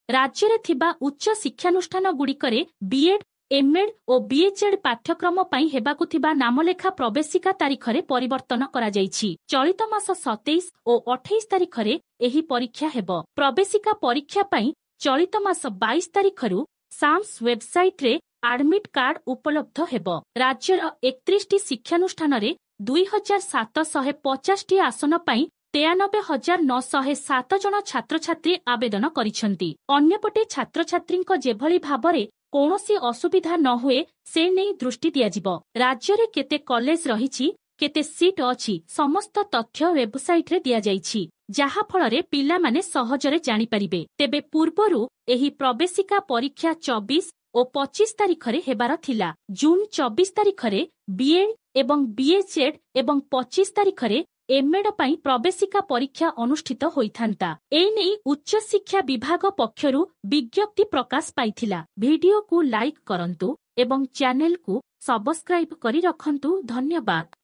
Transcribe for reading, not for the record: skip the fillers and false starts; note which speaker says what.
Speaker 1: राज्य थिबा उच्च शिक्षानुष्ठान गुड़िकरे बीएड एमएड और बीएचएड पाठ्यक्रम पई हेबाकु थिबा नामलेखा प्रवेशिका तारीखरे परिवर्तन करा जायछि। चलित मास 27 और 28 तारीखरे एही परीक्षा हेबो। प्रवेशिका परीक्षा पई चलित मास 22 तारीखरु साम्स वेबसाइट रे एडमिट कार्ड उपलब्ध हेबो। राज्यर 31 शिक्षानुष्ठान रे 2750 टी आसन पई 93,907 जन छात्र छात्री आवेदन करिसंती। अन्यपटे छात्र छात्रींको जेभली भाबरे कौनसी असुविधा न हुए से नहीं दृष्टि दियाजिबो। राज्य रे केते कॉलेज रहिछि केते सीट अछि समस्त तथ्य वेबसाइट रे दिया जाइछि, जहा फलरे पिला माने सहजरे जानि परिबे। तेबे पूर्वरु एही प्रवेशिका परीक्षा 24 और 25 तारीखरे हेबार थिला। जून 24 तारीखरे बीएड एवं बीएचएड एवं 25 तारीखरे एमएड पई प्रवेशिका परीक्षा अनुष्ठित होइथांता। एनेई उच्च शिक्षा विभाग पक्षरु विज्ञप्ति प्रकाश पाइथिला। वीडियो को लाइक करंतु एवं चैनल को सब्सक्राइब करी रखंतु। धन्यवाद।